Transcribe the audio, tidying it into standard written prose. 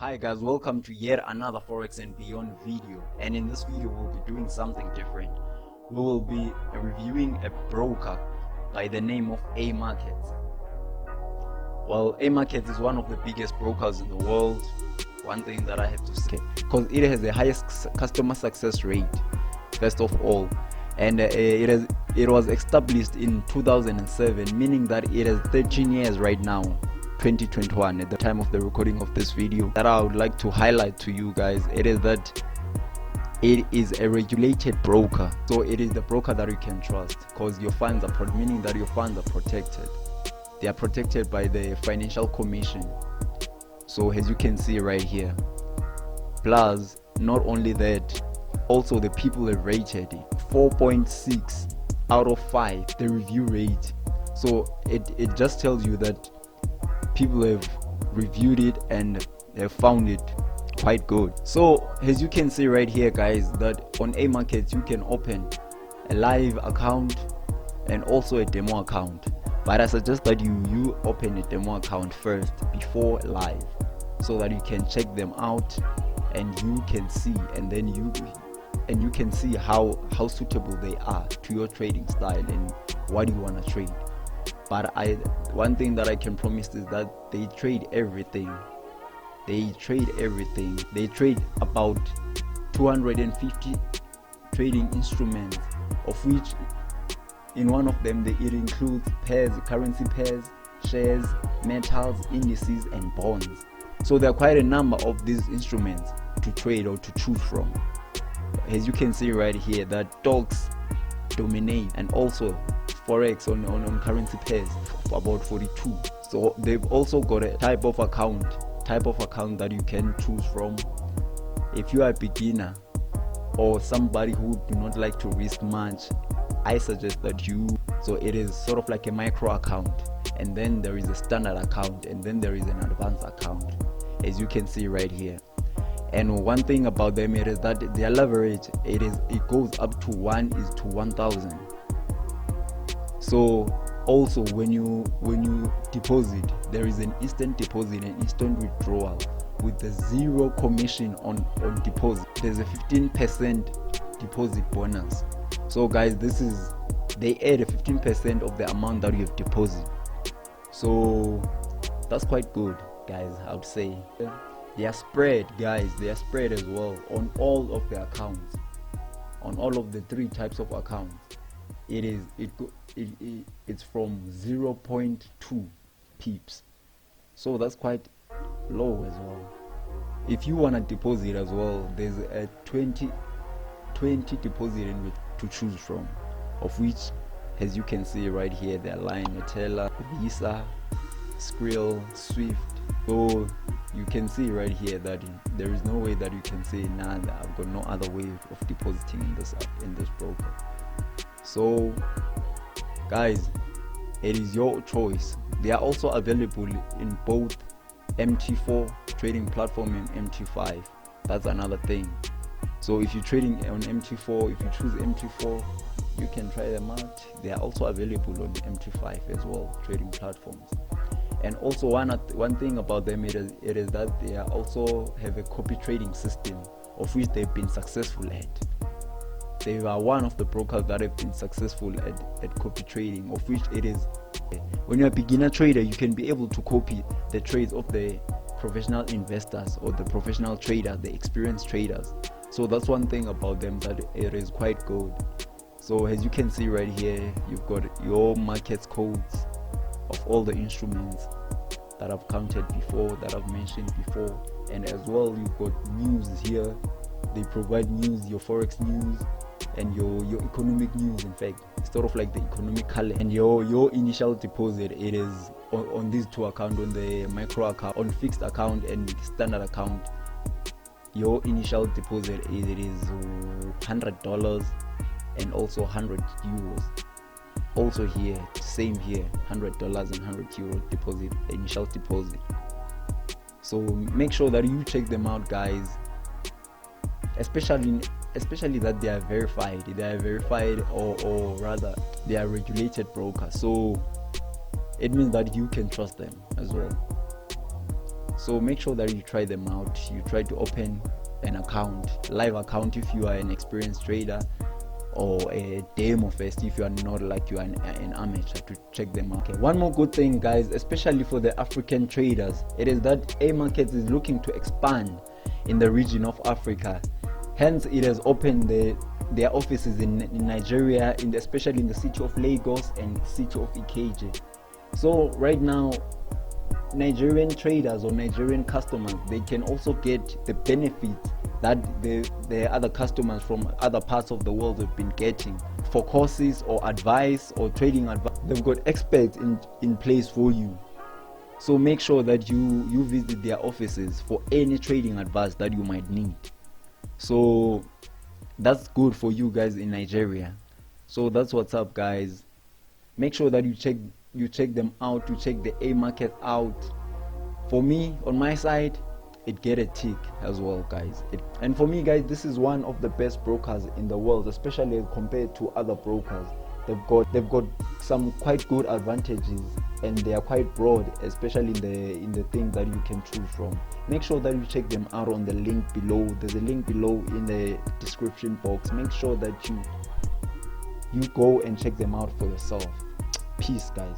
Hi guys, welcome to yet another Forex and Beyond video, and in this video we'll be doing something different. We will be reviewing a broker by the name of AMarkets. Well, AMarkets is one of the biggest brokers in the world. One thing that I have to say, because it has the highest customer success rate, first of all, and it was established in 2007, meaning that it has 13 years right now, 2021 at the time of the recording of this video. That I would like to highlight to you guys, it is that it is a regulated broker. So it is the broker that you can trust, because your funds are meaning that your funds are protected. They are protected by the Financial Commission. So as you can see right here, plus not only that, also the people have rated 4.6 out of 5, the review rate. So it just tells you that people have reviewed it and have found it quite good. So as you can see right here guys, that on AMarkets you can open a live account and also a demo account, but I suggest that you open a demo account first before live, so that you can check them out and you can see, and then you can see how suitable they are to your trading style and what you want to trade. But one thing that I can promise is that they trade everything. They trade about 250 trading instruments, of which in one of them it includes pairs, currency pairs, shares, metals, indices and bonds. So there are quite a number of these instruments to trade or to choose from. As you can see right here, that stocks dominate, and also Forex on currency pairs for about 42. So they've also got a type of account that you can choose from. If you are a beginner or somebody who do not like to risk much, I suggest that so it is sort of like a micro account, and then there is a standard account, and then there is an advanced account, as you can see right here. And one thing about them is that their leverage, it goes up to 1:1000. So also when you deposit, there is an instant deposit and instant withdrawal with the 0 commission on deposit. There's a 15% deposit bonus. So guys, they add a 15% of the amount that you have deposited. So that's quite good guys, I would say. They are spread, guys, they are spread as well on all of the accounts, on all of the 3 types of accounts. It's from 0.2 pips, so that's quite low as well. If you want to deposit as well, there's a 20 deposit limit to choose from, of which, as you can see right here, there are Line, Teller, Visa, Skrill, Swift. So you can see right here that there is no way that you can say, nah, I've got no other way of depositing in this broker. So guys, it is your choice. They are also available in both MT4 trading platform and MT5. That's another thing. So if you're trading on MT4, if you choose MT4, you can try them out. They are also available on MT5 as well, trading platforms. And also one thing about them it is that they also have a copy trading system, of which they've been successful at. They are one of the brokers that have been successful at copy trading, of which it is, when you're a beginner trader, you can be able to copy the trades of the professional investors or the professional traders, the experienced traders. So that's one thing about them, that it is quite good. So as you can see right here, you've got your markets codes of all the instruments that I've counted before, that I've mentioned before, and as well you've got news here. They provide news, your Forex news and your economic news. In fact, it's sort of like the economic calendar. And your initial deposit, it is on these 2 accounts, on the micro account, on fixed account and standard account. Your initial deposit it is $100 and also 100 euros. Also here, same here, $100 and 100 euro deposit, initial deposit. So make sure that you check them out guys, especially that they are verified. Or rather they are regulated brokers, so it means that you can trust them as well. So make sure that you try them out. You try to open an account, live account if you are an experienced trader, or a demo first if you are not, like you are an amateur, to check them out. Okay, one more good thing, guys, especially for the African traders, it is that AMarkets is looking to expand in the region of Africa. Hence, it has opened their offices in Nigeria, especially in the city of Lagos and city of Ikeja. So right now, Nigerian traders or Nigerian customers, they can also get the benefits that the other customers from other parts of the world have been getting for courses or advice or trading advice. They've got experts in place for you. So make sure that you visit their offices for any trading advice that you might need. So that's good for you guys in Nigeria. So that's what's up, guys. Make sure that you check them out, you check the AMarket out. For me, on my side, it get a tick as well, guys. And for me, guys, this is one of the best brokers in the world, especially compared to other brokers. They've got some quite good advantages, and they are quite broad, especially in the things that you can choose from. Make sure that you check them out on the link below. There's a link below in the description box. Make sure that you go and check them out for yourself. Peace, guys.